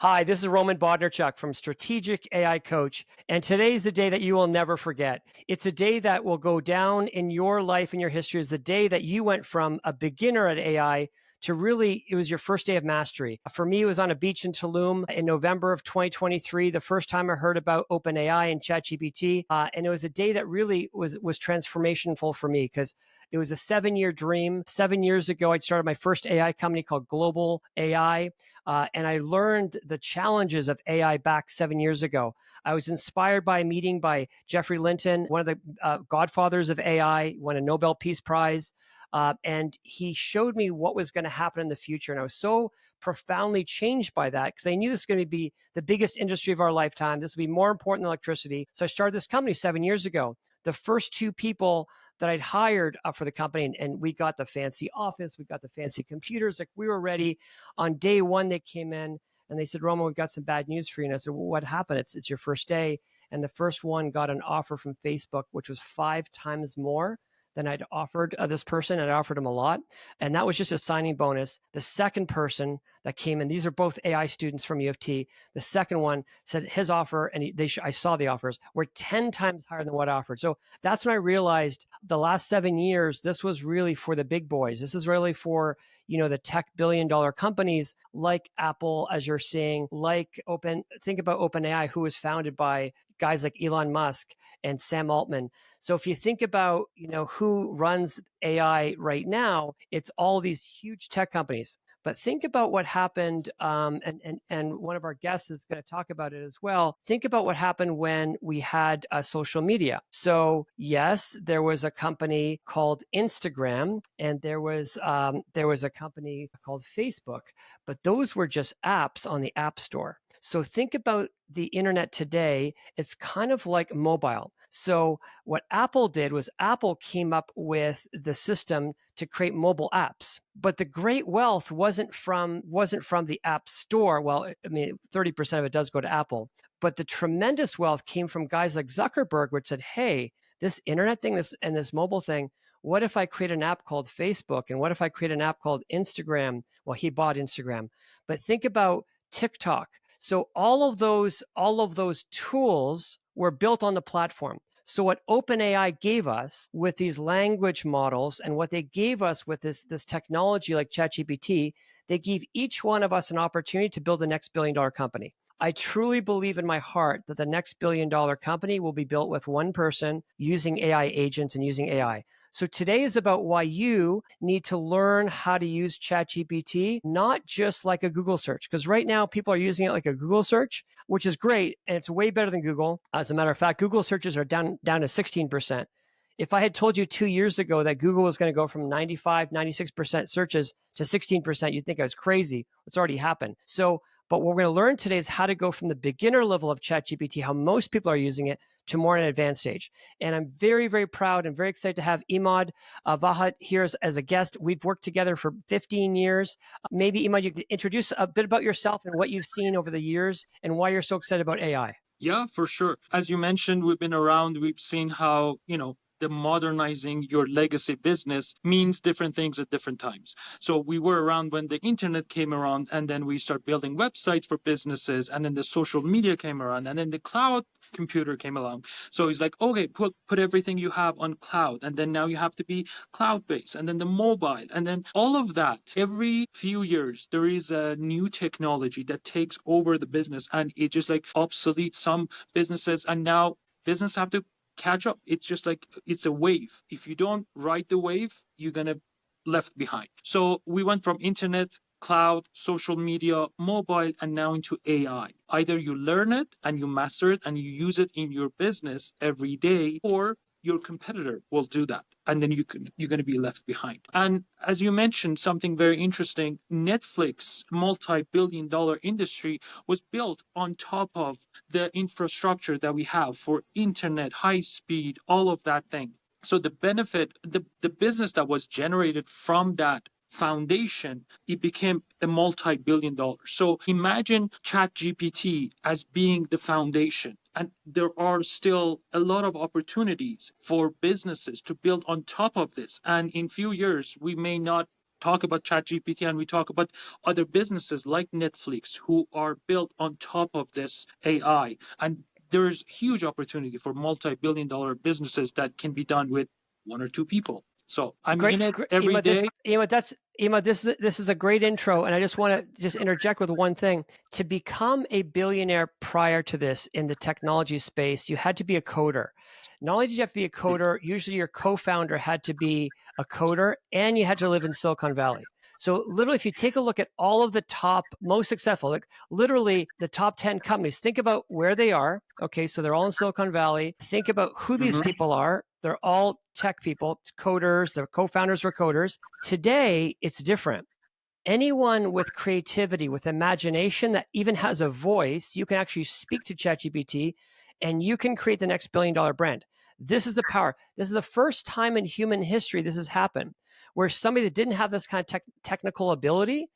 Hi, this is Roman Bodnarchuk from Strategic AI Coach, and today's a day that you will never forget. It's a day that will go down in your life and your history as the day that you went from a beginner at AI to really, it was your first day of mastery. For me, it was on a beach in Tulum in November of 2023, the first time I heard about OpenAI and ChatGPT. And it was a day that really was transformational for me because it was a 7-year dream. 7 years ago, I started my first AI company called Global AI. And I learned the challenges of AI back 7 years ago. I was inspired by a meeting by Jeffrey Linton, one of the godfathers of AI, won a Nobel Peace Prize. And he showed me what was going to happen in the future. And I was so profoundly changed by that because I knew this was going to be the biggest industry of our lifetime. This would be more important than electricity. So I started this company 7 years ago. The first two people that I'd hired for the company, and we got the fancy office, we got the fancy computers, like we were ready. On day one, they came in and they said, Roman, we've got some bad news for you. And I said, well, what happened? It's your first day. And the first one got an offer from Facebook, which was 5 times more than I'd offered this person. And I offered him a lot. And that was just a signing bonus. The second person that came in, these are both AI students from U of T. The second one said his offer, and I saw the offers, were 10 times higher than what I offered. So that's when I realized the last 7 years, this was really for the big boys. This is really for, the tech billion-dollar companies like Apple, as you're seeing, think about OpenAI, who was founded by guys like Elon Musk and Sam Altman. So if you think about, who runs AI right now, it's all these huge tech companies. But think about what happened, and one of our guests is going to talk about it as well. Think about what happened when we had social media. So yes, there was a company called Instagram, and there was a company called Facebook, but those were just apps on the App Store. So think about the internet today. It's kind of like mobile. So what Apple did was Apple came up with the system to create mobile apps. But the great wealth wasn't from the App Store. Well, 30% of it does go to Apple. But the tremendous wealth came from guys like Zuckerberg, which said, hey, this internet thing, this mobile thing, what if I create an app called Facebook? And what if I create an app called Instagram? Well, he bought Instagram. But think about TikTok. So all of those tools were built on the platform. So what OpenAI gave us with these language models and what they gave us with this technology like ChatGPT, they gave each one of us an opportunity to build the next billion-dollar company. I truly believe in my heart that the next billion-dollar company will be built with one person using AI agents and using AI. So today is about why you need to learn how to use ChatGPT, not just like a Google search, because right now people are using it like a Google search, which is great, and it's way better than Google. As a matter of fact, Google searches are down to 16%. If I had told you 2 years ago that Google was going to go from 95, 96% searches to 16%, you'd think I was crazy. It's already happened. But what we're going to learn today is how to go from the beginner level of ChatGPT, how most people are using it, to more an advanced stage. And I'm very, very proud and very excited to have Imad Vahat here as a guest. We've worked together for 15 years. Maybe, Imad, you could introduce a bit about yourself and what you've seen over the years and why you're so excited about AI. Yeah, for sure. As you mentioned, we've been around, we've seen how, the modernizing your legacy business means different things at different times. So we were around when the internet came around, and then we start building websites for businesses, and then the social media came around, and then the cloud computer came along. So he's like, okay, put everything you have on cloud, and then now you have to be cloud-based, and then the mobile, and then all of that. Every few years, there is a new technology that takes over the business, and it just like obsoletes some businesses, and now business have to catch up. It's just like it's a wave. If you don't ride the wave, you're gonna left behind. So we went from internet, cloud, social media, mobile, and now into AI. Either you learn it and you master it and you use it in your business every day, or your competitor will do that, and then you're going to be left behind. And as you mentioned, something very interesting, Netflix, multi-billion-dollar industry, was built on top of the infrastructure that we have for internet, high speed, all of that thing. So the benefit, the business that was generated from that foundation, it became a multi-billion dollar. So imagine ChatGPT as being the foundation. And there are still a lot of opportunities for businesses to build on top of this. And in few years, we may not talk about ChatGPT and we talk about other businesses like Netflix who are built on top of this AI. And there's huge opportunity for multi-billion dollar businesses that can be done with one or two people. So I'm Great, in it every day. This is a great intro, and I just want to just interject with one thing. To become a billionaire prior to this in the technology space, you had to be a coder. Not only did you have to be a coder, usually your co-founder had to be a coder, and you had to live in Silicon Valley. So literally, if you take a look at all of the top most successful, like literally the top 10 companies, think about where they are. Okay, so they're all in Silicon Valley. Think about who these Mhm. people are. They're all tech people, coders, their co-founders were coders. Today, it's different. Anyone with creativity, with imagination that even has a voice, you can actually speak to ChatGPT and you can create the next billion-dollar brand. This is the power. This is the first time in human history this has happened where somebody that didn't have this kind of technical ability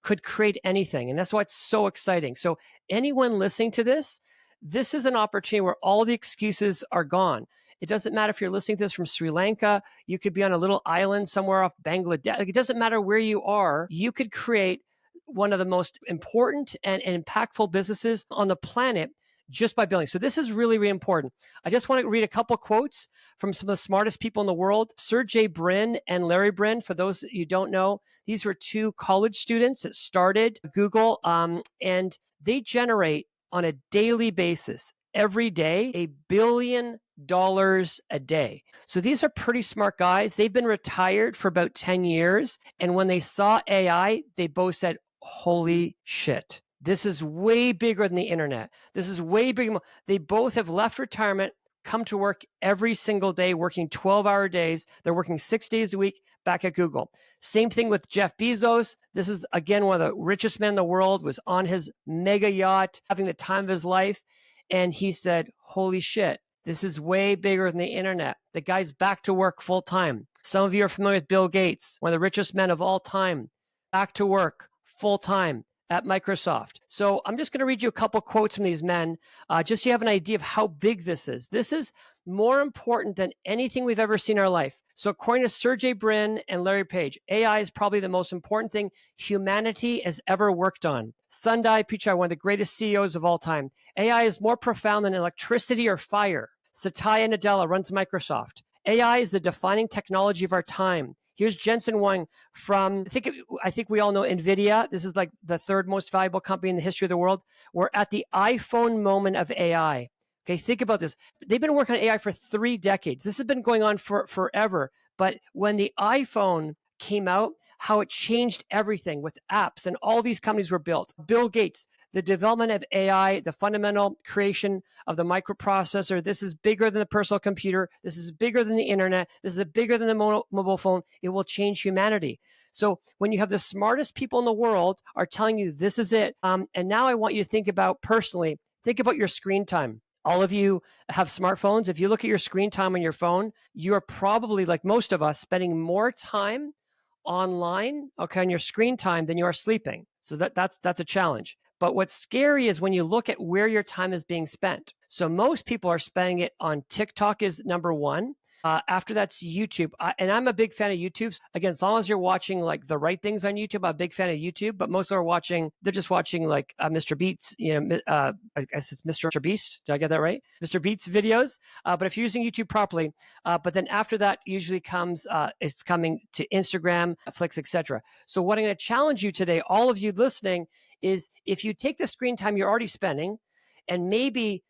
could create anything. And that's why it's so exciting. So anyone listening to this, this is an opportunity where all the excuses are gone. It doesn't matter if you're listening to this from Sri Lanka, you could be on a little island somewhere off Bangladesh. Like, it doesn't matter where you are. You could create one of the most important and impactful businesses on the planet just by building. So this is really, really important. I just want to read a couple quotes from some of the smartest people in the world. Sergey Brin and Larry Brin, for those that you don't know, these were two college students that started Google, and they generate on a daily basis, every day, $1 billion a day. So these are pretty smart guys. They've been retired for about 10 years. And when they saw AI, they both said, holy shit. This is way bigger than the internet. This is way bigger. They both have left retirement, come to work every single day, working 12-hour days. They're working 6 days a week back at Google. Same thing with Jeff Bezos. This is, again, one of the richest men in the world, was on his mega yacht, having the time of his life. And he said, holy shit, this is way bigger than the internet. The guy's back to work full time. Some of you are familiar with Bill Gates, one of the richest men of all time, back to work full time at Microsoft. So I'm just going to read you a couple quotes from these men, just so you have an idea of how big this is. This is more important than anything we've ever seen in our life. So according to Sergey Brin and Larry Page, AI is probably the most important thing humanity has ever worked on. Sundar Pichai, one of the greatest CEOs of all time. AI is more profound than electricity or fire. Satya Nadella runs Microsoft. AI is the defining technology of our time. Here's Jensen Huang from, I think we all know NVIDIA. This is like the third most valuable company in the history of the world. We're at the iPhone moment of AI. Okay, think about this. They've been working on AI for 3 decades. This has been going on for forever. But when the iPhone came out, how it changed everything with apps and all these companies were built. Bill Gates, the development of AI, the fundamental creation of the microprocessor. This is bigger than the personal computer. This is bigger than the internet. This is bigger than the mobile phone. It will change humanity. So when you have the smartest people in the world are telling you this is it, and now I want you to think about personally, think about your screen time. All of you have smartphones. If you look at your screen time on your phone, you are probably, like most of us, spending more time online, okay, on your screen time than you are sleeping. So that's a challenge. But what's scary is when you look at where your time is being spent. So most people are spending it on TikTok is number one. After that's YouTube. And I'm a big fan of YouTube. Again, as long as you're watching like the right things on YouTube, I'm a big fan of YouTube. But most are watching, they're just watching like Mr. Beats, I guess it's Mr. Beast. Did I get that right? Mr. Beats videos. But if you're using YouTube properly, but then after that usually comes, it's coming to Instagram, Netflix, etc. So what I'm going to challenge you today, all of you listening, is if you take the screen time you're already spending and maybe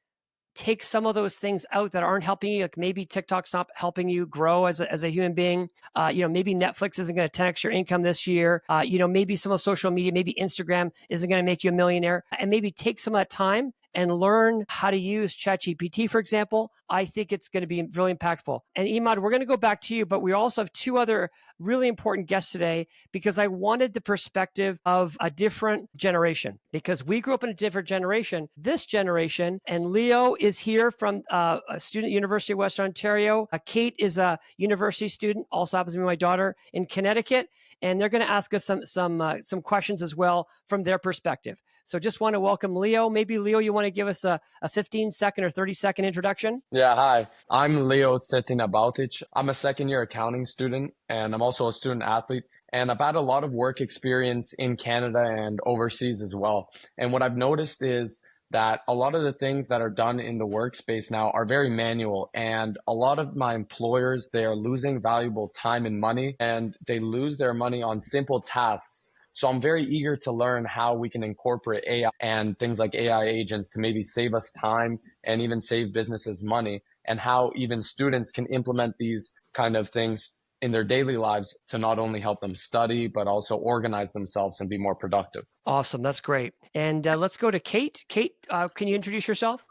take some of those things out that aren't helping you. Like maybe TikTok's not helping you grow as a human being. Maybe Netflix isn't going to 10x your income this year. Maybe some of social media, maybe Instagram isn't going to make you a millionaire. And maybe take some of that time and learn how to use ChatGPT, for example. I think it's going to be really impactful. And Imad, we're going to go back to you, but we also have 2 other really important guests today because I wanted the perspective of a different generation because we grew up in a different generation. This generation, and Leo is here from a student at University of Western Ontario. Kate is a university student, also happens to be my daughter in Connecticut, and they're going to ask us some questions as well from their perspective. So just want to welcome Leo. Maybe Leo, you want to give us a 15-second or 30-second introduction? Yeah, hi. I'm Leo Cetin Abautic. I'm a second year accounting student and I'm also a student athlete. And I've had a lot of work experience in Canada and overseas as well. And what I've noticed is that a lot of the things that are done in the workspace now are very manual. And a lot of my employers, they are losing valuable time and money, and they lose their money on simple tasks. So I'm very eager to learn how we can incorporate AI and things like AI agents to maybe save us time and even save businesses money, and how even students can implement these kind of things in their daily lives to not only help them study, but also organize themselves and be more productive. Awesome. That's great. And let's go to Kate. Kate, can you introduce yourself?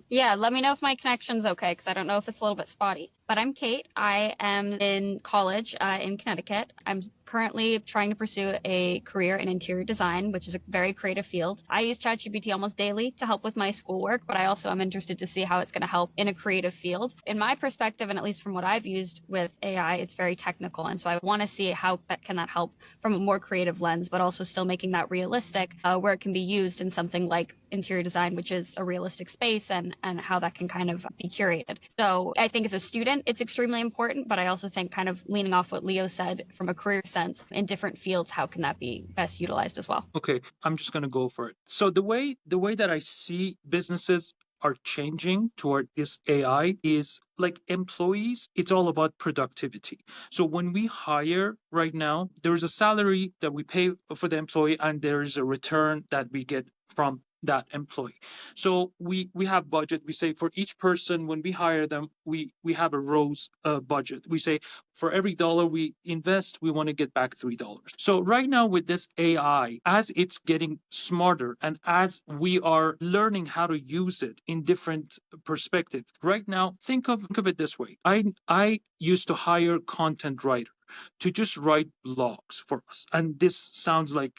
Yeah, let me know if my connection's okay, because I don't know if it's a little bit spotty. But I'm Kate. I am in college in Connecticut. I'm currently trying to pursue a career in interior design, which is a very creative field. I use ChatGPT almost daily to help with my schoolwork, but I also am interested to see how it's going to help in a creative field. In my perspective, and at least from what I've used with AI, it's very technical. And so I want to see how that can help from a more creative lens, but also still making that realistic, where it can be used in something like interior design, which is a realistic space, and how that can kind of be curated. So I think as a student, it's extremely important, but I also think, kind of leaning off what Leo said, from a career sense in different fields, how can that be best utilized as well? Okay, I'm just going to go for it. So the way that I see businesses are changing toward this AI is like employees, it's all about productivity. So when we hire right now, there is a salary that we pay for the employee, and there is a return that we get from that employee. So we have budget. We say for each person when we hire them, we have a rows budget. We say for every dollar we invest, we want to get back $3. So right now with this AI, as it's getting smarter and as we are learning how to use it in different perspective, right now think of it this way. I used to hire content writer to just write blogs for us, and this sounds like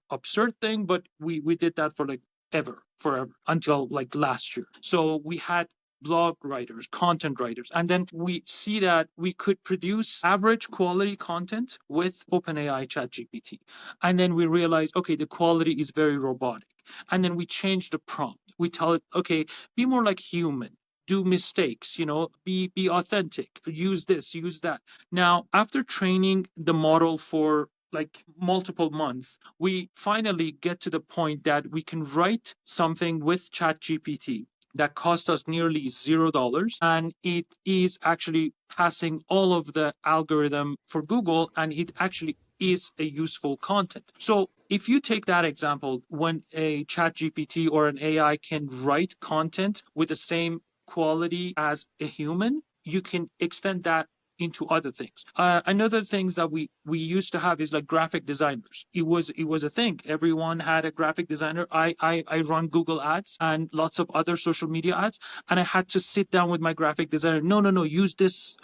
absurd thing, but we did that for like forever until like last year. So we had blog writers, content writers, and then we see that we could produce average quality content with OpenAI ChatGPT. And then we realize, okay, the quality is very robotic. And then we change the prompt. We tell it, okay, be more like human. Do mistakes, be authentic, use this, use that. Now, after training the model for like multiple months, we finally get to the point that we can write something with ChatGPT that cost us nearly $0, and it is actually passing all of the algorithm for Google, and it actually is a useful content. So if you take that example, when a ChatGPT or an AI can write content with the same quality as a human, you can extend that into other things. Another things that we used to have is like graphic designers. It was a thing. Everyone had a graphic designer. I run Google Ads and lots of other social media ads, and I had to sit down with my graphic designer. No, use this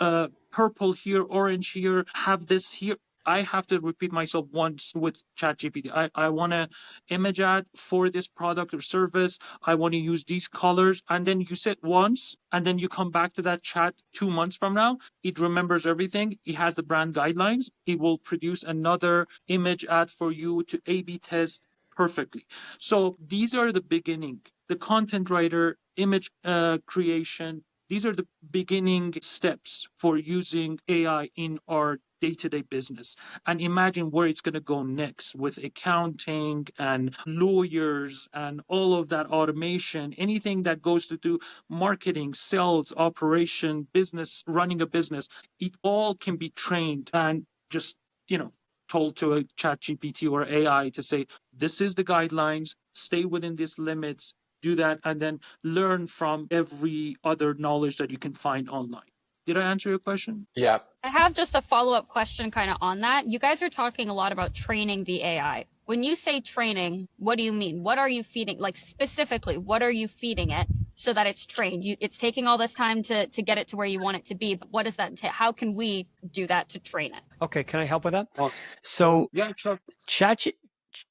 purple here, orange here, have this here. I have to repeat myself once with ChatGPT. I want to image ad for this product or service. I want to use these colors. And then you sit once, and then you come back to that chat 2 months from now. It remembers everything. It has the brand guidelines. It will produce another image ad for you to A/B test perfectly. So these are the beginning. The content writer, image creation, these are the beginning steps for using AI in our day-to-day business. And imagine where it's going to go next with accounting and lawyers and all of that automation, anything that goes to do marketing, sales, operation, business, running a business. It all can be trained and just, told to a chat GPT or AI to say, this is the guidelines, stay within these limits, do that, and then learn from every other knowledge that you can find online. Did I answer your question? Yeah. I have just a follow-up question kind of on that. You guys are talking a lot about training the AI. When you say training, what do you mean? What are you feeding? Like specifically, what are you feeding it so that it's trained? It's taking all this time to get it to where you want it to be, but what does that entail? How can we do that to train it? Okay, can I help with that? Oh, So yeah, sure.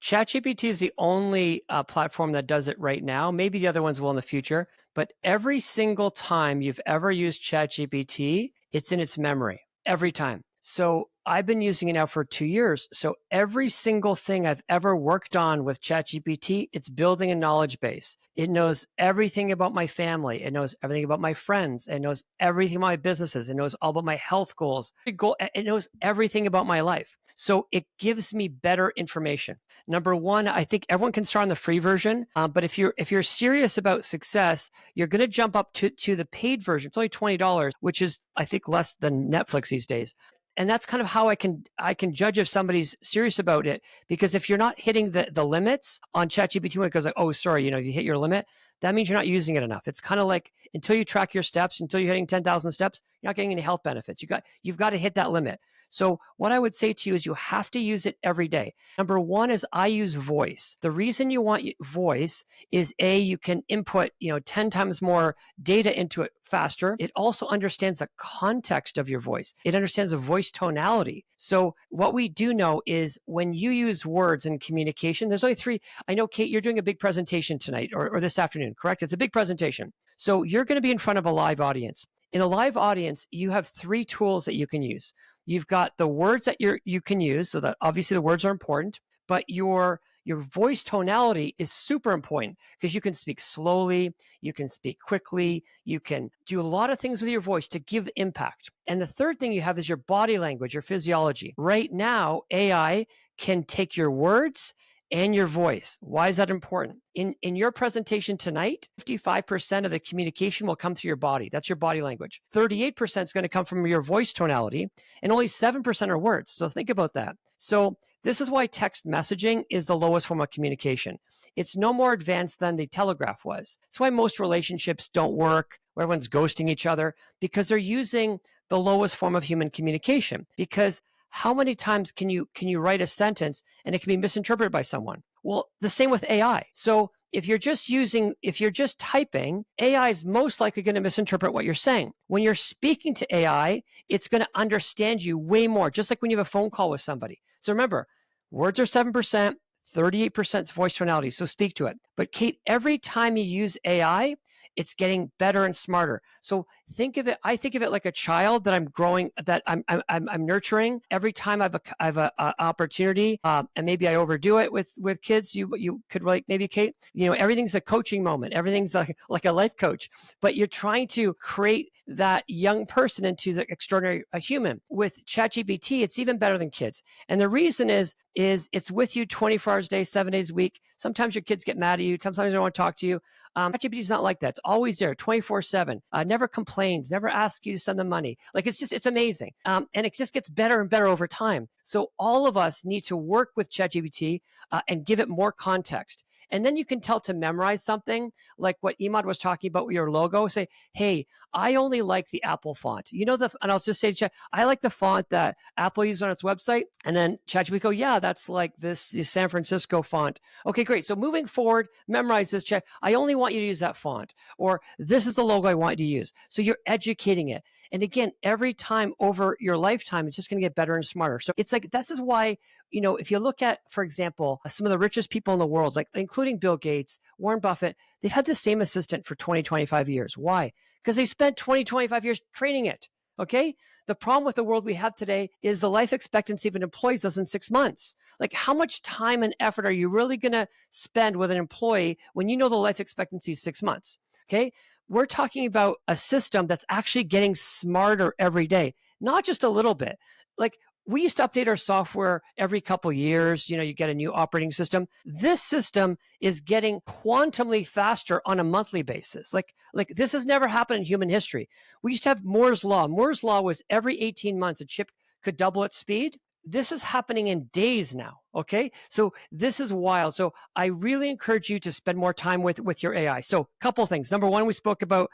ChatGPT is the only platform that does it right now. Maybe the other ones will in the future, but every single time you've ever used ChatGPT, it's in its memory every time. So I've been using it now for 2 years. So every single thing I've ever worked on with ChatGPT, it's building a knowledge base. It knows everything about my family. It knows everything about my friends. It knows everything about my businesses. It knows all about my health goals. It knows everything about my life. So it gives me better information. Number one, I think everyone can start on the free version, but if you're serious about success, you're going to jump up to the paid version. It's only $20, which is I think less than Netflix these days. And that's kind of how I can judge if somebody's serious about it, because if you're not hitting the limits on ChatGPT when it goes like, oh, sorry, you hit your limit, that means you're not using it enough. It's kind of like until you track your steps, until you're hitting 10,000 steps, you're not getting any health benefits. You've got to hit that limit. So what I would say to you is you have to use it every day. Number one is I use voice. The reason you want voice is you can input 10 times more data into it faster. It also understands the context of your voice. It understands the voice tonality. So what we do know is when you use words in communication, there's only three. I know, Kate, you're doing a big presentation tonight or this afternoon, correct? It's a big presentation. So you're going to be in front of a live audience. In a live audience, you have three tools that you can use. You've got the words that you can use, so that obviously the words are important, but your voice tonality is super important because you can speak slowly, you can speak quickly, you can do a lot of things with your voice to give impact. And the third thing you have is your body language, your physiology. Right now, AI can take your words and your voice. Why is that important? In your presentation tonight, 55% of the communication will come through your body. That's your body language. 38% is going to come from your voice tonality, and only 7% are words. So think about that. So this is why text messaging is the lowest form of communication. It's no more advanced than the telegraph was. That's why most relationships don't work, where everyone's ghosting each other, because they're using the lowest form of human communication. Because how many times can you write a sentence and it can be misinterpreted by someone? Well, the same with AI. So if you're just typing, AI is most likely going to misinterpret what you're saying. When you're speaking to AI, it's going to understand you way more, just like when you have a phone call with somebody. So remember, words are 7%, 38% is voice tonality. So speak to it. But Kate, every time you use AI, it's getting better and smarter. So I think of it like a child that I'm growing, that I'm nurturing. Every time I have a opportunity, and maybe I overdo it with kids. You could relate, maybe, Kate. Everything's a coaching moment. Everything's like a life coach. But you're trying to create that young person into the extraordinary human. With ChatGPT, it's even better than kids. And the reason is it's with you 24 hours a day, 7 days a week. Sometimes your kids get mad at you. Sometimes they don't want to talk to you. ChatGPT is not like that. It's always there, 24/7. Never complains. Never asks you to send them money. Like it's amazing. And it just gets better and better over time. So all of us need to work with ChatGPT and give it more context. And then you can tell to memorize something like what Emad was talking about with your logo. Say, hey, I only like the Apple font. And I'll just say to Chat, I like the font that Apple uses on its website. And then ChatGPT go, yeah, that's like this San Francisco font. Okay, great. So moving forward, memorize this. Check. I only want you to use that font, or this is the logo I want you to use. So you're educating it. And again, every time over your lifetime, it's just going to get better and smarter. So it's like, this is why, if you look at, for example, some of the richest people in the world, like including Bill Gates, Warren Buffett, they've had the same assistant for 20, 25 years. Why? Because they spent 20, 25 years training it. Okay. The problem with the world we have today is the life expectancy of an employee is in 6 months. Like, how much time and effort are you really going to spend with an employee when you know the life expectancy is 6 months? Okay. We're talking about a system that's actually getting smarter every day, not just a little bit. Like, we used to update our software every couple of years. You get a new operating system. This system is getting quantumly faster on a monthly basis. Like this has never happened in human history. We used to have Moore's Law. Moore's Law was every 18 months, a chip could double its speed. This is happening in days now. Okay. So this is wild. So I really encourage you to spend more time with your AI. So a couple things. Number one, we spoke about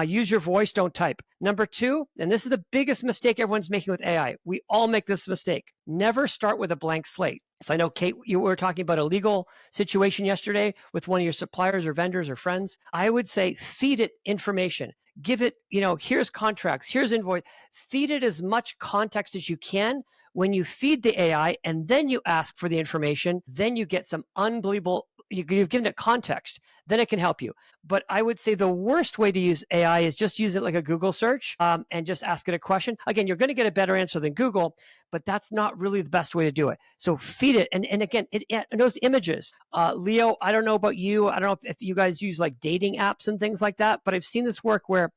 use your voice, don't type. Number two, and this is the biggest mistake everyone's making with AI. We all make this mistake. Never start with a blank slate. So I know, Kate, you were talking about a legal situation yesterday with one of your suppliers or vendors or friends. I would say feed it information. Give it, here's contracts, here's invoice. Feed it as much context as you can. When you feed the AI and then you ask for the information, then you get some unbelievable you've given it context, then it can help you. But I would say the worst way to use AI is just use it like a Google search, and just ask it a question. Again, you're going to get a better answer than Google, but that's not really the best way to do it. So feed it. And again, it knows images. Leo, I don't know about you. I don't know if you guys use like dating apps and things like that, but I've seen this work where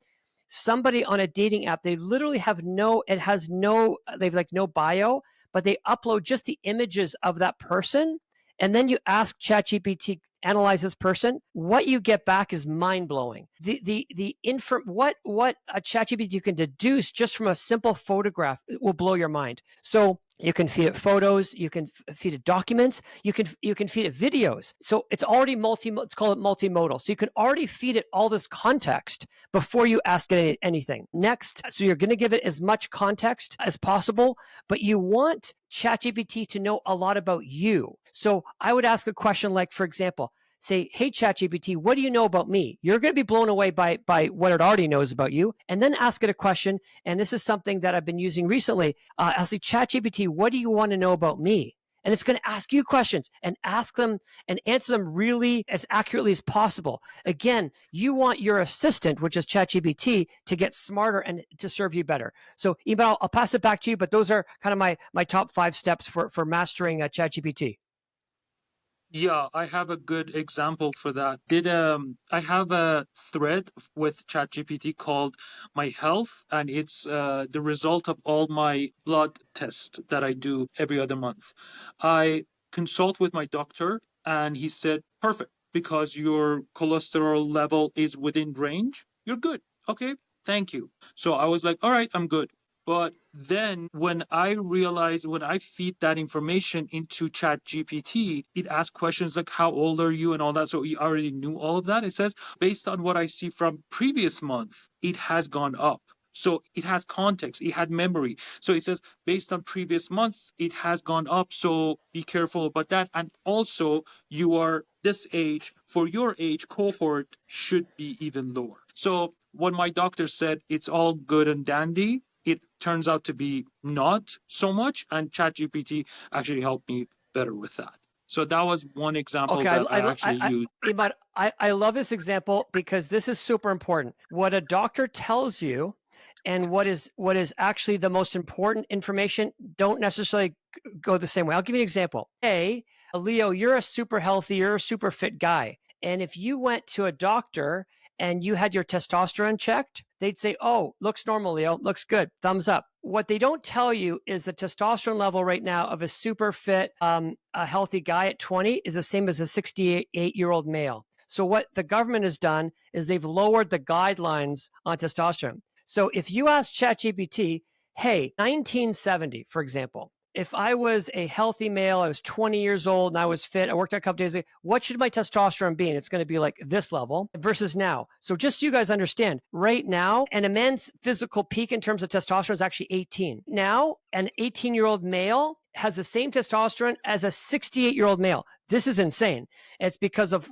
somebody on a dating app, they literally have they've like no bio, but they upload just the images of that person. And then you ask ChatGPT, analyze this person. What you get back is mind blowing. What a ChatGPT you can deduce just from a simple photograph will blow your mind. So you can feed it photos, you can feed it documents, you can feed it videos. So it's already let's call it multimodal. So you can already feed it all this context before you ask it anything. Next, so you're going to give it as much context as possible, but you want ChatGPT to know a lot about you. So I would ask a question like, for example, say, hey, ChatGPT, what do you know about me? You're going to be blown away by what it already knows about you. And then ask it a question. And this is something that I've been using recently. I'll say, ChatGPT, what do you want to know about me? And it's going to ask you questions and ask them and answer them really as accurately as possible. Again, you want your assistant, which is ChatGPT, to get smarter and to serve you better. So, Iqbal, I'll pass it back to you, but those are kind of my top 5 steps for mastering ChatGPT. Yeah, I have a good example for that. I have a thread with ChatGPT called My Health, and it's the result of all my blood tests that I do every other month. I consult with my doctor, and he said, perfect, because your cholesterol level is within range. You're good. Okay, thank you. So I was like, all right, I'm good. But then when I feed that information into ChatGPT, it asks questions like, how old are you and all that. So he already knew all of that. It says, based on what I see from previous month, it has gone up. So it has context, it had memory. So it says, based on previous months, it has gone up. So be careful about that. And also, you are this age, for your age cohort should be even lower. So when my doctor said it's all good and dandy, it turns out to be not so much. And ChatGPT actually helped me better with that. So that was one example Okay, that I actually used. Imad, I love this example because this is super important. What a doctor tells you and what is actually the most important information don't necessarily go the same way. I'll give you an example. Hey, Leo, you're a super healthy, you're a super fit guy. And if you went to a doctor and you had your testosterone checked, they'd say, oh, looks normal, Leo, looks good, thumbs up. What they don't tell you is the testosterone level right now of a super fit, a healthy guy at 20 is the same as a 68-year-old male. So what the government has done is they've lowered the guidelines on testosterone. So if you ask ChatGPT, hey, 1970, for example, if I was a healthy male, I was 20 years old and I was fit, I worked out a couple days ago, what should my testosterone be? And it's going to be like this level versus now. So just so you guys understand, right now, and a man's physical peak in terms of testosterone is actually 18. Now, an 18-year-old male has the same testosterone as a 68-year-old male. This is insane. It's because of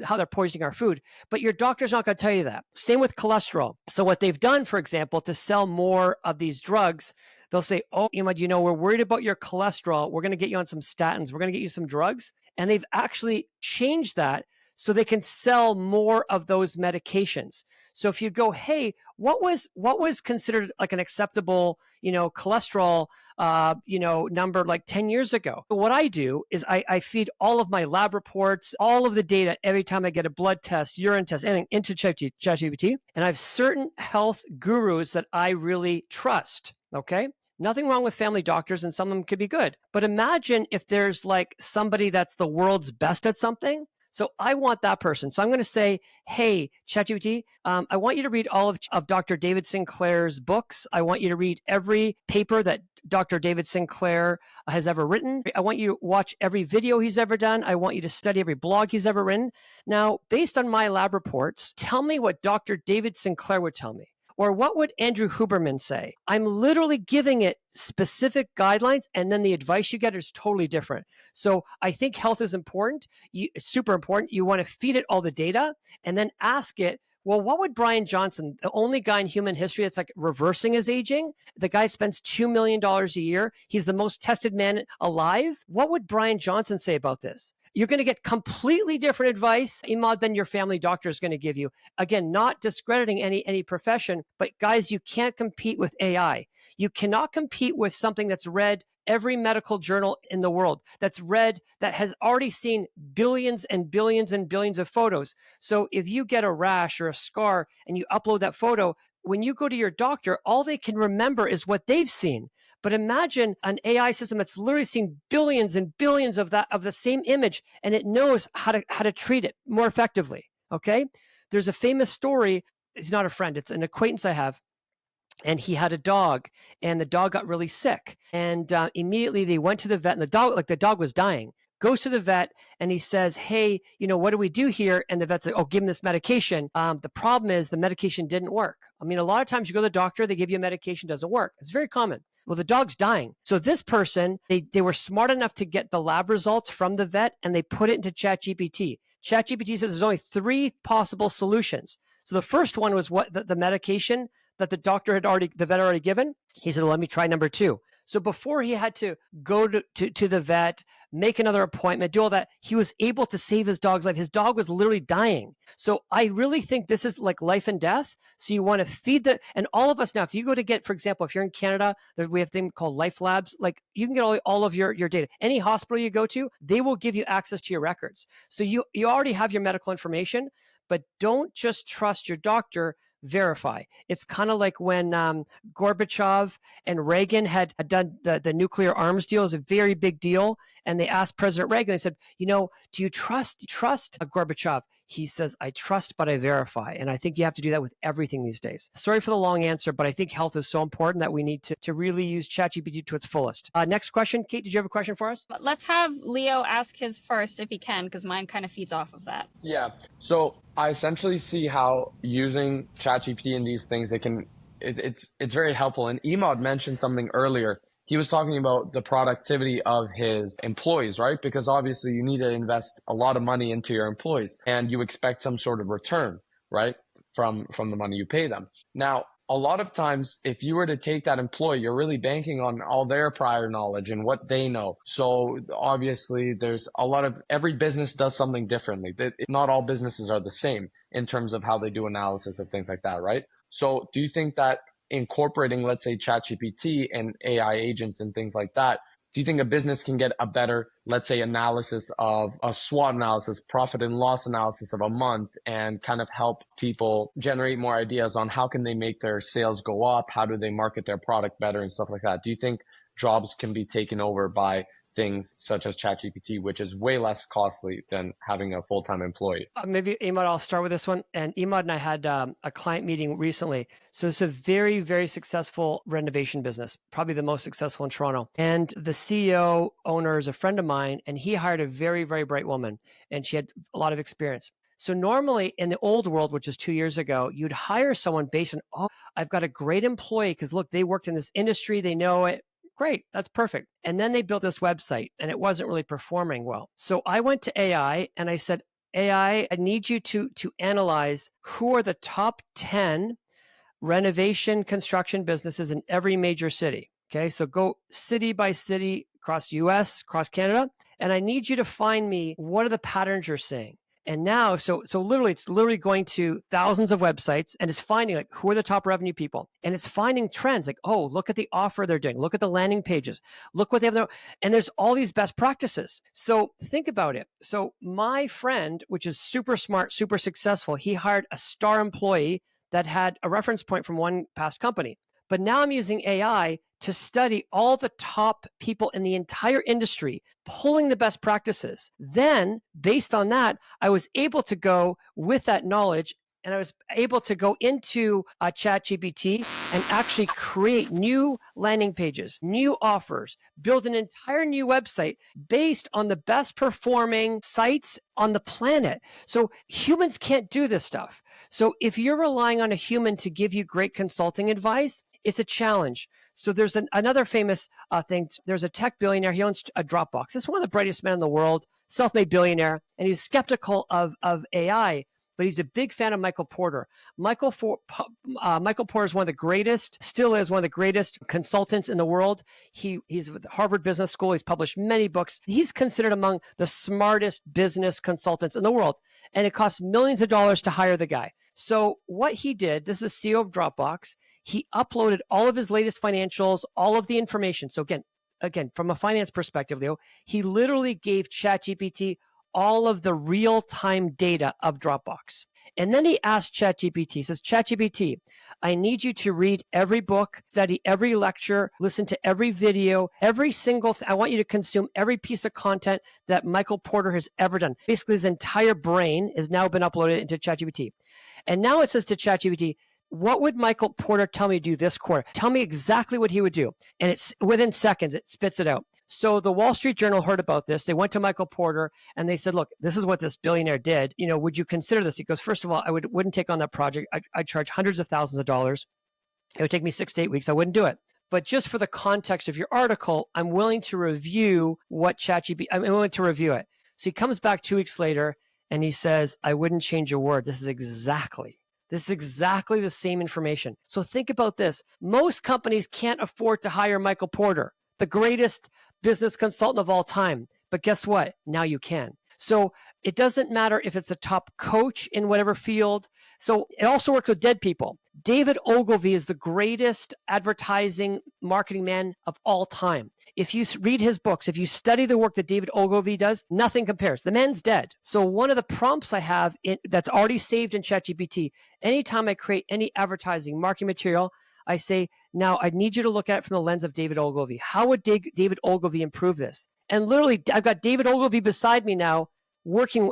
how they're poisoning our food. But your doctor's not going to tell you that. Same with cholesterol. So what they've done, for example, to sell more of these drugs, they'll say, oh, Imad, we're worried about your cholesterol. We're going to get you on some statins. We're going to get you some drugs. And they've actually changed that so they can sell more of those medications. So if you go, hey, what was considered like an acceptable, cholesterol, number like 10 years ago? What I do is I feed all of my lab reports, all of the data every time I get a blood test, urine test, anything into ChatGPT. And I have certain health gurus that I really trust. Okay. Nothing wrong with family doctors, and some of them could be good. But imagine if there's like somebody that's the world's best at something. So I want that person. So I'm going to say, hey, ChatGPT, I want you to read all of Dr. David Sinclair's books. I want you to read every paper that Dr. David Sinclair has ever written. I want you to watch every video he's ever done. I want you to study every blog he's ever written. Now, based on my lab reports, tell me what Dr. David Sinclair would tell me. Or what would Andrew Huberman say? I'm literally giving it specific guidelines, and then the advice you get is totally different. So I think health is important. It's super important. You want to feed it all the data and then ask it, well, what would Brian Johnson, the only guy in human history that's like reversing his aging, the guy spends $2 million a year, he's the most tested man alive. What would Brian Johnson say about this? you're going to get completely different advice, Imad, than your family doctor is going to give you. Again, not discrediting any profession, but guys, you can't compete with AI. You cannot compete with something that's read every medical journal in the world, that has already seen billions and billions and billions of photos. So if you get a rash or a scar and you upload that photo, when you go to your doctor, all they can remember is what they've seen. But imagine an AI system that's literally seen billions and billions of the same image, and it knows how to treat it more effectively. Okay, there's a famous story. It's not a friend; it's an acquaintance I have, and he had a dog, and the dog got really sick, and immediately they went to the vet, and the dog was dying. Goes to the vet and he says, "Hey, what do we do here?" And the vet's like, "Oh, give him this medication." The problem is the medication didn't work. I mean, a lot of times you go to the doctor, they give you a medication, doesn't work. It's very common. Well, the dog's dying. So this person, they were smart enough to get the lab results from the vet, and they put it into ChatGPT. ChatGPT says there's only 3 possible solutions. So the first one was what the medication that the vet already given. He said, well, let me try number 2. So before he had to go to the vet, make another appointment, do all that, he was able to save his dog's life. His dog was literally dying. So I really think this is like life and death. So you want to feed and all of us now, if you go to get, for example, if you're in Canada, we have a thing called Life Labs, like you can get all of your data. Any hospital you go to, they will give you access to your records. So you already have your medical information, but don't just trust your doctor, verify. It's kind of like when Gorbachev and Reagan had done the nuclear arms deal. Is a very big deal. And they asked President Reagan, they said, do you trust Gorbachev? He says, I trust, but I verify. And I think you have to do that with everything these days. Sorry for the long answer, but I think health is so important that we need to really use ChatGPT to its fullest. Next question. Kate, did you have a question for us? Let's have Leo ask his first if he can, because mine kind of feeds off of that. Yeah. So I essentially see how using ChatGPT and these things, it's very helpful. And Emad mentioned something earlier. He was talking about the productivity of his employees, right? Because obviously you need to invest a lot of money into your employees and you expect some sort of return, right? From the money you pay them. Now, a lot of times, if you were to take that employee, you're really banking on all their prior knowledge and what they know. So obviously there's every business does something differently. Not all businesses are the same in terms of how they do analysis of things like that, right? So do you think that incorporating, let's say, ChatGPT and AI agents and things like that, do you think a business can get a better, let's say, analysis of a SWOT analysis, profit and loss analysis of a month, and kind of help people generate more ideas on how can they make their sales go up? How do they market their product better and stuff like that? Do you think jobs can be taken over by things such as ChatGPT, which is way less costly than having a full-time employee? Maybe, Imad, I'll start with this one. And Imad and I had a client meeting recently. So it's a very, very successful renovation business, probably the most successful in Toronto. And the CEO owner is a friend of mine, and he hired a very, very bright woman, and she had a lot of experience. So normally in the old world, which is 2 years ago, you'd hire someone based on, oh, I've got a great employee because look, they worked in this industry, they know it. Great, that's perfect. And then they built this website and it wasn't really performing well. So I went to AI and I said, AI, I need you to analyze who are the top 10 renovation construction businesses in every major city. Okay, so go city by city across the US, across Canada, and I need you to find me what are the patterns you're seeing. And now, so literally, it's literally going to thousands of websites and it's finding like who are the top revenue people, and it's finding trends like, oh, look at the offer they're doing, look at the landing pages, look what they have there, and there's all these best practices. So think about it. So my friend, which is super smart, super successful, he hired a star employee that had a reference point from one past company. But now I'm using AI to study all the top people in the entire industry, pulling the best practices. Then, based on that, I was able to go with that knowledge and I was able to go into ChatGPT and actually create new landing pages, new offers, build an entire new website based on the best performing sites on the planet. So humans can't do this stuff. So if you're relying on a human to give you great consulting advice, it's a challenge. So there's another famous thing. There's a tech billionaire. He owns a Dropbox. He's one of the brightest men in the world, self-made billionaire, and he's skeptical of AI. but he's a big fan of Michael Porter. Michael Porter is one of the greatest, still is one of the greatest consultants in the world. He's with Harvard Business School. He's published many books. He's considered among the smartest business consultants in the world, and it costs millions of dollars to hire the guy. So what he did, this is the CEO of Dropbox, he uploaded all of his latest financials, all of the information. So again, from a finance perspective, Leo, he literally gave ChatGPT all of the real-time data of Dropbox. And then he asked ChatGPT, he says, ChatGPT, I need you to read every book, study every lecture, listen to every video, every single I want you to consume every piece of content that Michael Porter has ever done. Basically, his entire brain has now been uploaded into ChatGPT. And now it says to ChatGPT, what would Michael Porter tell me to do this quarter? Tell me exactly what he would do. And it's within seconds, it spits it out. So the Wall Street Journal heard about this. They went to Michael Porter and they said, look, this is what this billionaire did. Would you consider this? He goes, first of all, I wouldn't take on that project. I'd charge hundreds of thousands of dollars. It would take me 6 to 8 weeks. I wouldn't do it. But just for the context of your article, I'm willing to review I'm willing to review it. So he comes back 2 weeks later and he says, I wouldn't change a word. This is exactly the same information. So think about this. Most companies can't afford to hire Michael Porter, the greatest business consultant of all time. But guess what? Now you can. So it doesn't matter if it's a top coach in whatever field. So it also works with dead people. David Ogilvy is the greatest advertising marketing man of all time. If you read his books, if you study the work that David Ogilvy does, nothing compares. The man's dead. So one of the prompts I have that's already saved in ChatGPT, anytime I create any advertising marketing material, I say, now I need you to look at it from the lens of David Ogilvy. How would David Ogilvy improve this? And literally, I've got David Ogilvy beside me now,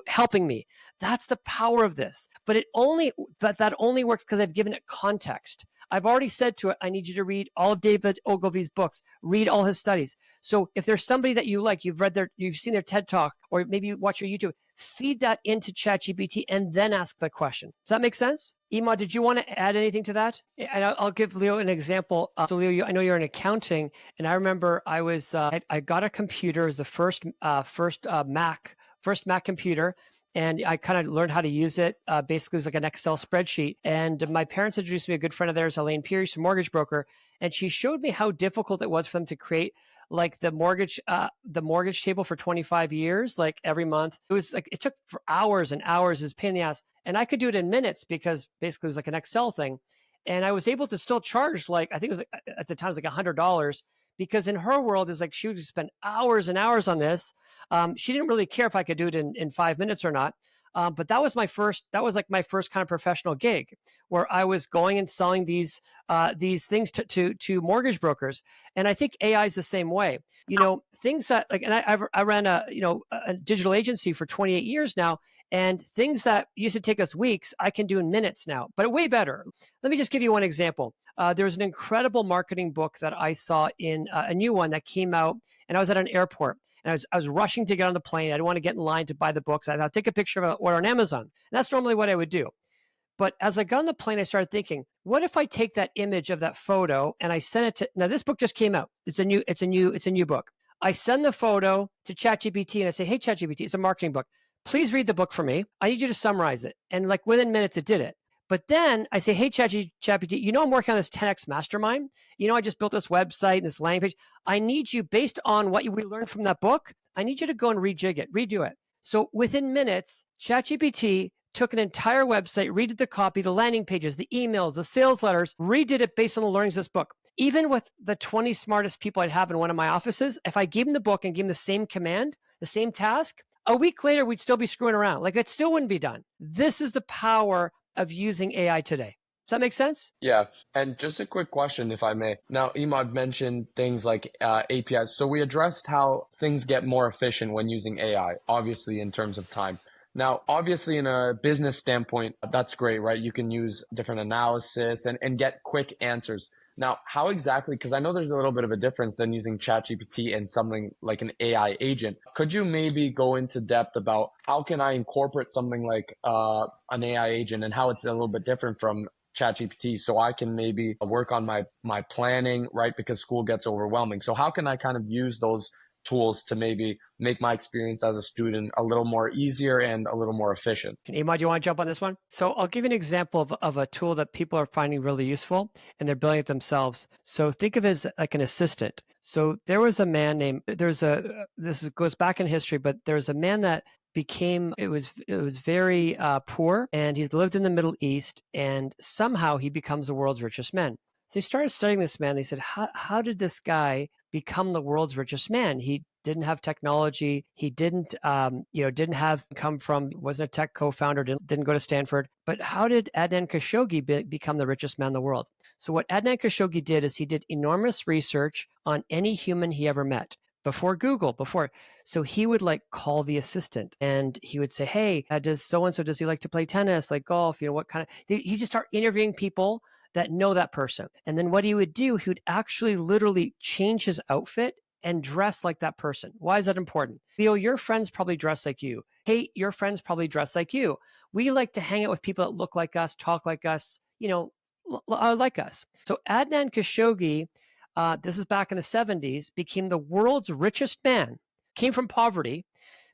helping me. That's the power of this. But that only works because I've given it context. I've already said to it, I need you to read all of David Ogilvy's books, read all his studies. So if there's somebody that you like, you've seen their TED Talk, or maybe you watch your YouTube, feed that into ChatGPT and then ask the question. Does that make sense? Emad, did you want to add anything to that? And I'll give Leo an example. So Leo, I know you're in accounting, and I remember I got a computer. It was the first Mac computer. And I kind of learned how to use it. Basically, it was like an Excel spreadsheet. And my parents introduced me to a good friend of theirs, Elaine Pierce, a mortgage broker. And she showed me how difficult it was for them to create like the mortgage table for 25 years, like every month. It was like, it took for hours and hours. It was a pain in the ass. And I could do it in minutes because basically it was like an Excel thing. And I was able to still charge, like, I think it was at the time, it was like $100, because in her world is like, she would spend hours and hours on this. She didn't really care if I could do it in 5 minutes or not. But that was my first kind of professional gig where I was going and selling these things to mortgage brokers. And I think AI is the same way. Things that like, and I ran a digital agency for 28 years now, and things that used to take us weeks, I can do in minutes now, but way better. Let me just give you one example. There's an incredible marketing book that I saw in a new one that came out, and I was at an airport, and I was rushing to get on the plane. I didn't want to get in line to buy the books. I thought, take a picture of it, order on Amazon. And that's normally what I would do. But as I got on the plane, I started thinking, what if I take that image of that photo and I send it to, now this book just came out. It's a new book. I send the photo to ChatGPT and I say, hey, ChatGPT, it's a marketing book. Please read the book for me. I need you to summarize it. And like within minutes, it did it. But then I say, hey, ChatGPT, I'm working on this 10X mastermind. I just built this website and this landing page. I need you, based on what we learned from that book, I need you to go and rejig it, redo it. So within minutes, ChatGPT took an entire website, redid the copy, the landing pages, the emails, the sales letters, redid it based on the learnings of this book. Even with the 20 smartest people I'd have in one of my offices, if I gave them the book and gave them the same command, the same task, a week later, we'd still be screwing around. Like it still wouldn't be done. This is the power of using AI today. Does that make sense? Yeah. And just a quick question, if I may. Now, Emad mentioned things like APIs. So we addressed how things get more efficient when using AI, obviously in terms of time. Now, obviously, in a business standpoint, that's great, right? You can use different analysis and get quick answers. Now, how exactly, because I know there's a little bit of a difference than using ChatGPT and something like an AI agent. Could you maybe go into depth about how can I incorporate something like an AI agent and how it's a little bit different from ChatGPT so I can maybe work on my planning, right? Because school gets overwhelming. So how can I kind of use those tools to maybe make my experience as a student a little more easier and a little more efficient. Imad, do you want to jump on this one? So I'll give you an example of a tool that people are finding really useful and they're building it themselves. So think of it as like an assistant. So there was a man named, goes back in history, but there's a man that it was very poor, and he's lived in the Middle East, and somehow he becomes the world's richest man. So they started studying this man. They said, how did this guy become the world's richest man? He didn't have technology. He didn't wasn't a tech co-founder, didn't go to Stanford. But how did Adnan Khashoggi become the richest man in the world? So what Adnan Khashoggi did is he did enormous research on any human he ever met. Before Google, so he would like call the assistant and he would say, hey, does so-and-so, does he like to play tennis, like golf? What kind of, he just start interviewing people that know that person. And then what he would do, he would actually literally change his outfit and dress like that person. Why is that important? Leo, your friends probably dress like you. Hey, your friends probably dress like you. We like to hang out with people that look like us, talk like us, like us. So Adnan Khashoggi, this is back in the 70s, became the world's richest man, came from poverty,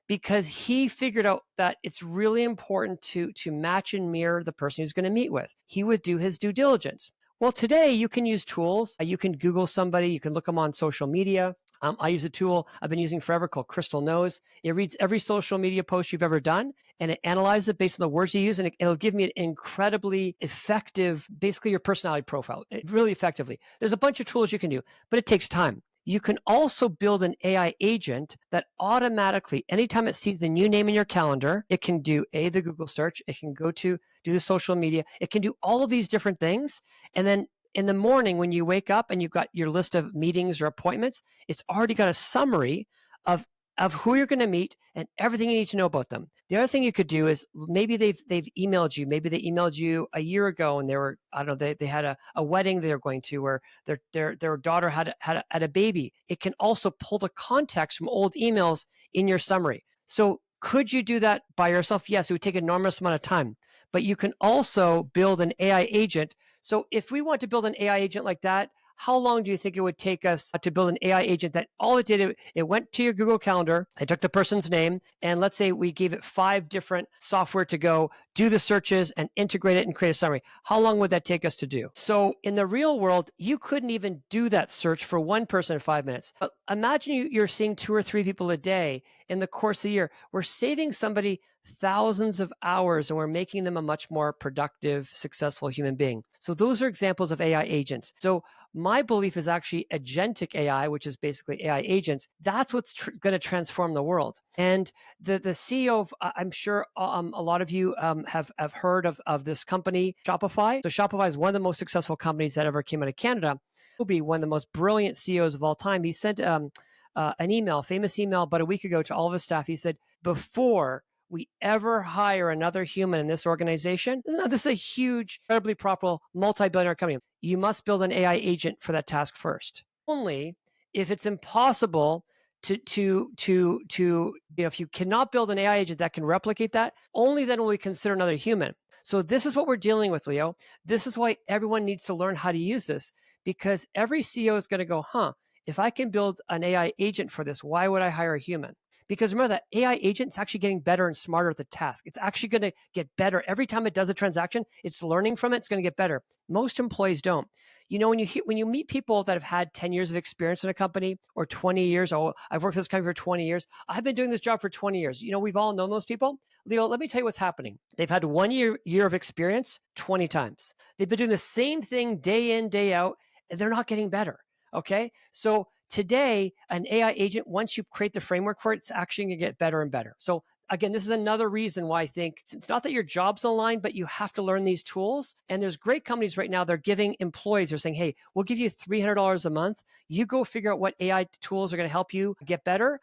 because he figured out that it's really important to match and mirror the person he's going to meet with. He would do his due diligence. Well, today you can use tools. You can Google somebody. You can look them on social media. I use a tool I've been using forever called Crystal Knows. It reads every social media post you've ever done, and it analyzes it based on the words you use, and it'll give me an incredibly effective, basically your personality profile, really effectively. There's a bunch of tools you can do, but it takes time. You can also build an AI agent that automatically, anytime it sees a new name in your calendar, it can do the Google search, it can go to do the social media, it can do all of these different things, and then in the morning when you wake up and you've got your list of meetings or appointments, it's already got a summary of who you're going to meet and everything you need to know about them. The other thing you could do is maybe they've emailed you. Maybe they emailed you a year ago and they had a wedding they were going to, or their daughter had a baby. It can also pull the context from old emails in your summary. So could you do that by yourself? Yes, it would take an enormous amount of time, but you can also build an AI agent. So if we want to build an AI agent like that, how long do you think it would take us to build an AI agent that all it did, it went to your Google Calendar, it took the person's name, and let's say we gave it 5 different software to go do the searches and integrate it and create a summary. How long would that take us to do? So in the real world, you couldn't even do that search for one person in 5 minutes. But imagine you're seeing 2 or 3 people a day in the course of the year. We're saving somebody thousands of hours and we're making them a much more productive, successful human being. So those are examples of AI agents. So my belief is actually agentic AI, which is basically AI agents. That's what's going to transform the world. And the CEO of, I'm sure a lot of you have heard of this company, Shopify. So Shopify is one of the most successful companies that ever came out of Canada. He'll be one of the most brilliant CEOs of all time. He sent an email, famous email about a week ago to all of his staff. He said, before we ever hire another human in this organization, this is a huge, incredibly profitable, multi-billion-dollar company. You must build an AI agent for that task first. Only if it's impossible if you cannot build an AI agent that can replicate that, only then will we consider another human. So this is what we're dealing with, Leo. This is why everyone needs to learn how to use this, because every CEO is going to go, if I can build an AI agent for this, why would I hire a human? Because remember that AI agent is actually getting better and smarter at the task. It's actually going to get better. Every time it does a transaction, it's learning from it. It's going to get better. Most employees don't. When you meet people that have had 10 years of experience in a company or 20 years, I've worked for this company for 20 years. I've been doing this job for 20 years. We've all known those people. Leo, let me tell you what's happening. They've had 1 year of experience 20 times. They've been doing the same thing day in, day out, and they're not getting better. Okay. So today, an AI agent, once you create the framework for it, it's actually going to get better and better. So again, this is another reason why I think it's not that your job's aligned, but you have to learn these tools. And there's great companies right now, they're giving employees, they're saying, hey, we'll give you $300 a month. You go figure out what AI tools are going to help you get better.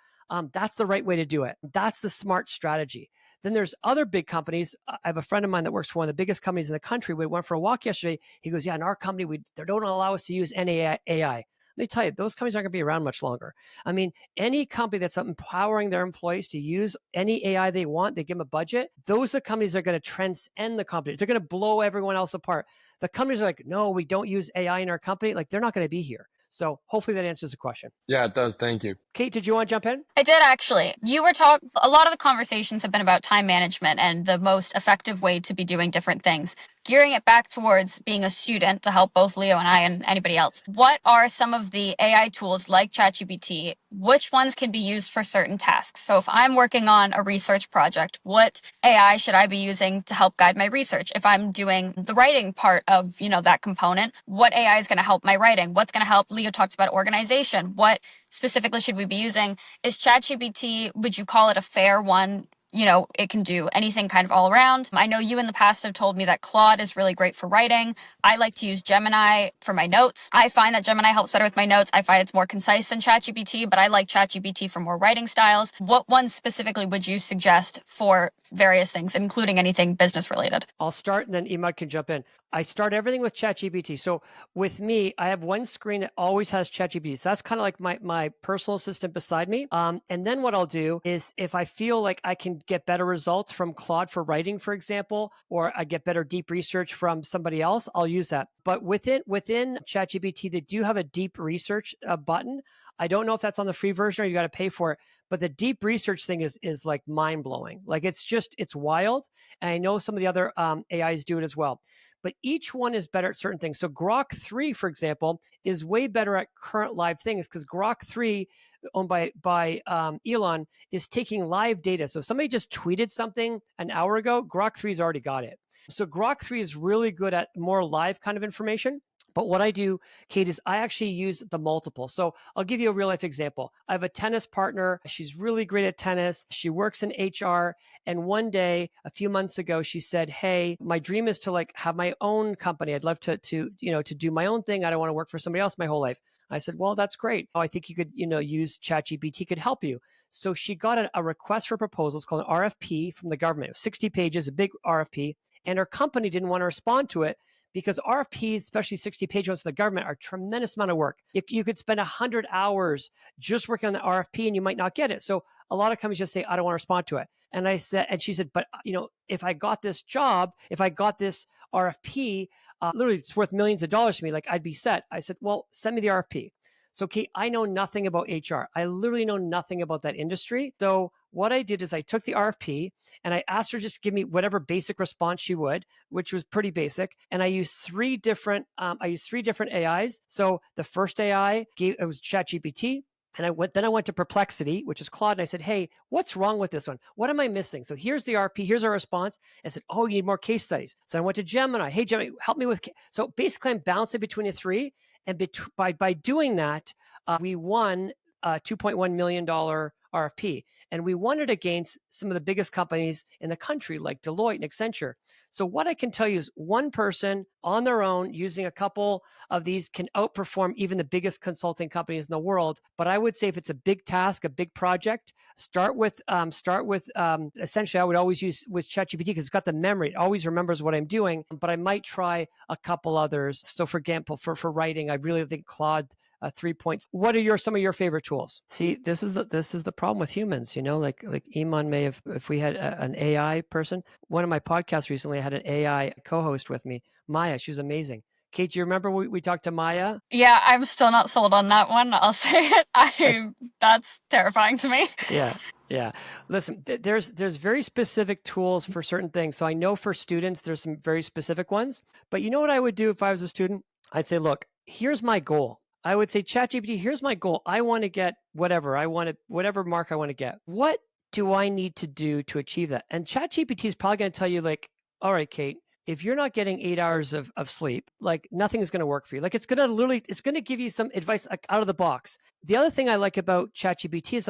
That's the right way to do it. That's the smart strategy. Then there's other big companies. I have a friend of mine that works for one of the biggest companies in the country. We went for a walk yesterday. He goes, yeah, in our company, they don't allow us to use any AI. Let me tell you, those companies aren't going to be around much longer. I mean, any company that's empowering their employees to use any AI they want, they give them a budget, those are the companies that are going to transcend the company. They're going to blow everyone else apart. The companies are like, no, we don't use AI in our company. Like, they're not going to be here. So hopefully that answers the question. Yeah, it does. Thank you. Kate, did you want to jump in? I did actually. A lot of the conversations have been about time management and the most effective way to be doing different things. Gearing it back towards being a student to help both Leo and I and anybody else. What are some of the AI tools like ChatGPT? Which ones can be used for certain tasks? So if I'm working on a research project, what AI should I be using to help guide my research? If I'm doing the writing part of, that component, what AI is going to help my writing? What's going to help? Leo talks about organization. What specifically should we be using? Is ChatGPT, would you call it a fair one? It can do anything kind of all around. I know you in the past have told me that Claude is really great for writing. I like to use Gemini for my notes. I find that Gemini helps better with my notes. I find it's more concise than ChatGPT, but I like ChatGPT for more writing styles. What one specifically would you suggest for various things, including anything business related? I'll start and then Imad can jump in. I start everything with ChatGPT. So with me, I have one screen that always has ChatGPT. So that's kind of like my personal assistant beside me. And then what I'll do is if I feel like I can get better results from Claude for writing, for example, or I get better deep research from somebody else, I'll use that. But within ChatGPT, they do have a deep research button. I don't know if that's on the free version or you got to pay for it. But the deep research thing is like mind blowing. Like it's wild. And I know some of the other AIs do it as well. But each one is better at certain things. So Grok 3, for example, is way better at current live things because Grok 3, owned by Elon, is taking live data. So if somebody just tweeted something an hour ago, Grok 3's already got it. So Grok 3 is really good at more live kind of information. But what I do, Kate, is I actually use the multiple. So I'll give you a real life example. I have a tennis partner. She's really great at tennis. She works in HR. And one day, a few months ago, she said, "Hey, my dream is to have my own company. I'd love to do my own thing. I don't want to work for somebody else my whole life." I said, "Well, that's great. I think you could, use ChatGPT could help you." So she got a request for proposals called an RFP from the government. It was 60 pages, a big RFP. And her company didn't want to respond to it because RFPs, especially 60-page ones for the government, are a tremendous amount of work. You could spend 100 hours just working on the RFP and you might not get it. So a lot of companies just say, "I don't want to respond to it." And she said, "But if I got this job, if I got this RFP, literally it's worth millions of dollars to me, like I'd be set." I said, "Well, send me the RFP." So Kate, I know nothing about HR. I literally know nothing about that industry. So what I did is I took the RFP and I asked her just to give me whatever basic response she would, which was pretty basic. And I used three different AIs. So the first AI it was ChatGPT. And I went to Perplexity, which is Claude. And I said, "Hey, what's wrong with this one? What am I missing?" So here's the RP. Here's our response. I said, "Oh, you need more case studies." So I went to Gemini. "Hey, Gemini, help me with." So basically, I'm bouncing between the three. And by doing that, we won a $2.1 million RFP. And we won it against some of the biggest companies in the country, like Deloitte and Accenture. So what I can tell you is one person on their own using a couple of these can outperform even the biggest consulting companies in the world. But I would say if it's a big task, a big project, start with essentially I would always use with ChatGPT because it's got the memory. It always remembers what I'm doing, but I might try a couple others. So for example, for writing, I really think Claude 3 points. What are some of your favorite tools? See, this is the problem with humans, like Iman may have, if we had an AI person, one of my podcasts recently, I had an AI co-host with me, Maya. She was amazing. Kate, do you remember we talked to Maya? Yeah, I'm still not sold on that one. I'll say it. That's terrifying to me. Yeah. Yeah. Listen, there's very specific tools for certain things. So I know for students, there's some very specific ones, but you know what I would do if I was a student? I'd say, "Look, here's my goal." I would say, "ChatGPT, here's my goal. I want to get whatever whatever mark I want to get. What do I need to do to achieve that?" And ChatGPT is probably going to tell you "All right, Kate, if you're not getting 8 hours of sleep, nothing's going to work for you." It's going to give you some advice out of the box. The other thing I like about ChatGPT is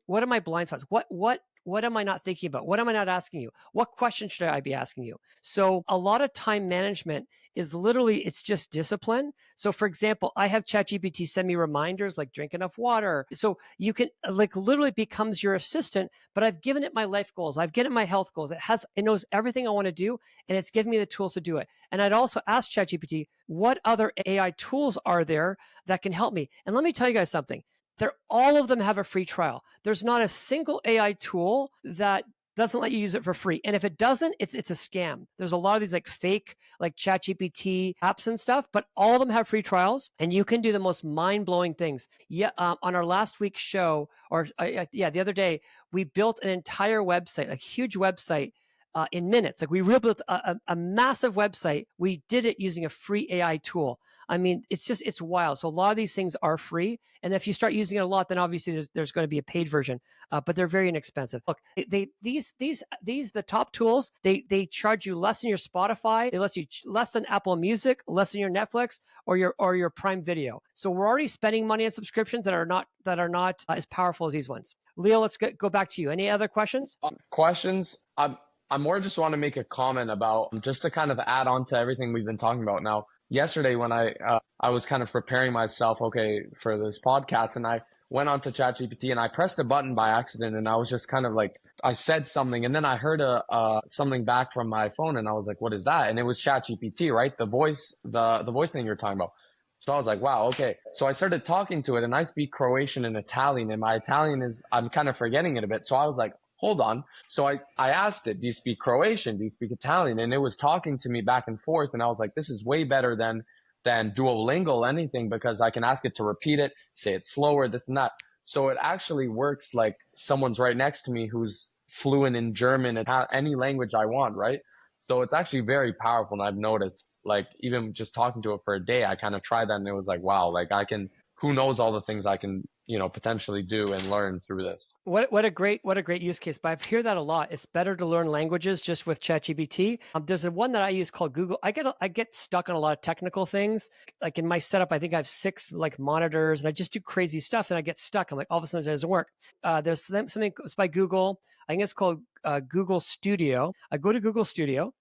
what are my blind spots? What am I not thinking about? What am I not asking you? What question should I be asking you? So a lot of time management is literally, it's just discipline. So for example, I have ChatGPT send me reminders like drink enough water. So you can literally becomes your assistant, but I've given it my life goals. I've given it my health goals. It knows everything I want to do and it's given me the tools to do it. And I'd also ask ChatGPT, what other AI tools are there that can help me? And let me tell you guys something. All of them have a free trial. There's not a single AI tool that doesn't let you use it for free. And if it doesn't, it's a scam. There's a lot of these like fake like ChatGPT apps and stuff, but all of them have free trials, and you can do the most mind-blowing things. Yeah, on our last week's show, or the other day, we built an entire website, a huge website, in minutes. Like we rebuilt a massive website. We did it using a free AI tool. I mean, it's wild. So a lot of these things are free. And if you start using it a lot, then obviously there's going to be a paid version, but they're very inexpensive. Look, the top tools, they charge you less than your Spotify. They let you less than Apple Music, less than your Netflix or your Prime Video. So we're already spending money on subscriptions that are not as powerful as these ones. Leo, let's go back to you. Any other questions? Questions? I more just want to make a comment about, just to kind of add on to everything we've been talking about now. Yesterday, when I was kind of preparing myself, for this podcast, and I went onto ChatGPT and I pressed a button by accident, and I was just kind of like, I said something, and then I heard something back from my phone, and I was like, what is that? And it was ChatGPT, right? The voice thing you're talking about. So I was like, wow, okay. So I started talking to it, and I speak Croatian and Italian, and my Italian I'm kind of forgetting it a bit. So I was like, hold on. So I asked it, do you speak Croatian? Do you speak Italian? And it was talking to me back and forth. And I was like, this is way better than Duolingo, anything, because I can ask it to repeat it, say it slower, this and that. So it actually works like someone's right next to me who's fluent in German and any language I want, right? So it's actually very powerful. And I've noticed, like, even just talking to it for a day, I kind of tried that, and it was like, wow, like who knows all the things I can, potentially do and learn through this. What a great use case. But I hear that a lot. It's better to learn languages just with ChatGPT. There's a one that I use called Google. I get stuck on a lot of technical things. Like in my setup, I think I have 6 like monitors, and I just do crazy stuff, and I get stuck. I'm like, all of a sudden it doesn't work. There's something, it's by Google. I think it's called Google Studio. I go to Google Studio,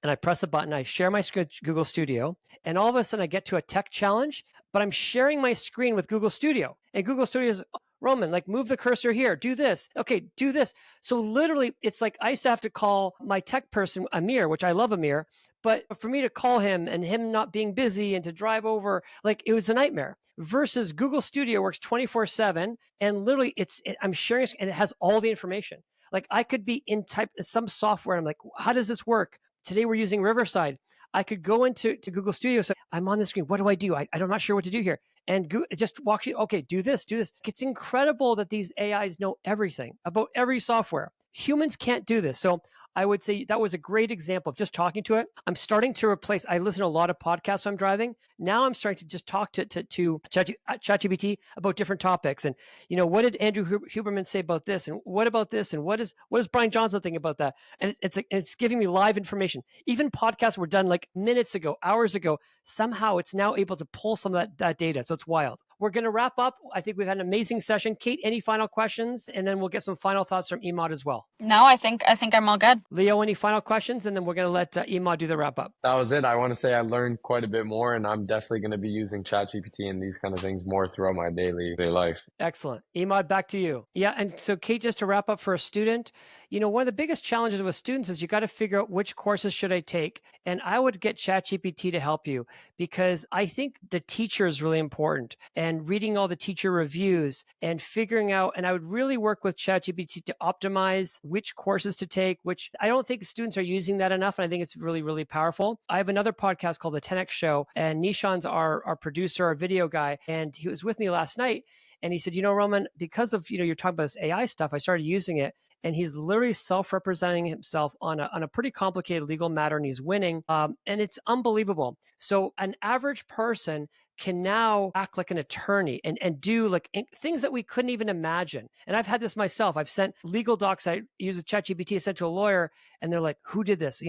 and I press a button, I share my screen with Google Studio, and all of a sudden I get to a tech challenge, but I'm sharing my screen with Google Studio. And Google Studio is, Roman, like move the cursor here, do this. Okay, do this. So literally, it's like I used to have to call my tech person, Amir, which I love Amir, but for me to call him and him not being busy and to drive over, like it was a nightmare. Versus Google Studio works 24/7, and literally I'm sharing and it has all the information. Like I could be in some software, and I'm like, how does this work? Today we're using Riverside. I could go into Google Studio. So I'm on the screen. What do I do? I'm not sure what to do here. And it just walks you, okay, do this, do this. It's incredible that these AIs know everything about every software. Humans can't do this. So I would say that was a great example of just talking to it. I'm starting to replace, I listen to a lot of podcasts when I'm driving. Now I'm starting to just talk to ChatGPT about different topics. And, what did Andrew Huberman say about this? And what about this? And what does Brian Johnson think about that? And it's giving me live information. Even podcasts were done like minutes ago, hours ago. Somehow it's now able to pull some of that data. So it's wild. We're going to wrap up. I think we've had an amazing session. Kate, any final questions? And then we'll get some final thoughts from Emad as well. No, I think I'm all good. Leo, any final questions? And then we're going to let Emad do the wrap up. That was it. I want to say I learned quite a bit more, and I'm definitely going to be using ChatGPT and these kind of things more throughout my daily life. Excellent. Emad, back to you. Yeah. And so Kate, just to wrap up for a student, one of the biggest challenges with students is you got to figure out which courses should I take. And I would get ChatGPT to help you, because I think the teacher is really important, and reading all the teacher reviews and figuring out, and I would really work with ChatGPT to optimize which courses to take, which I don't think students are using that enough. And I think it's really, really powerful. I have another podcast called The 10X Show, and Nishan's our producer, our video guy, and he was with me last night. And he said, Roman, because of, you're talking about this AI stuff, I started using it. And he's literally self-representing himself on a pretty complicated legal matter, and he's winning. And it's unbelievable. So an average person can now act like an attorney and do like things that we couldn't even imagine. And I've had this myself. I've sent legal docs. I use a ChatGPT. I sent to a lawyer, and they're like, "Who did this?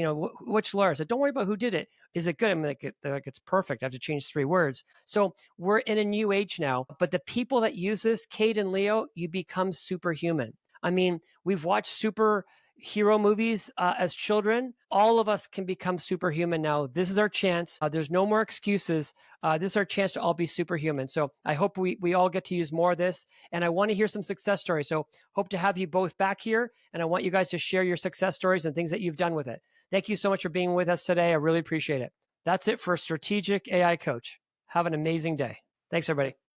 Which lawyer?" I said, "Don't worry about who did it. Is it good?" I'm like, they're like, "It's perfect. I have to change 3 words." So we're in a new age now. But the people that use this, Kate and Leo, you become superhuman. I mean, we've watched superhero movies as children. All of us can become superhuman now. This is our chance. There's no more excuses. This is our chance to all be superhuman. So I hope we all get to use more of this. And I want to hear some success stories. So hope to have you both back here. And I want you guys to share your success stories and things that you've done with it. Thank you so much for being with us today. I really appreciate it. That's it for Strategic AI Coach. Have an amazing day. Thanks, everybody.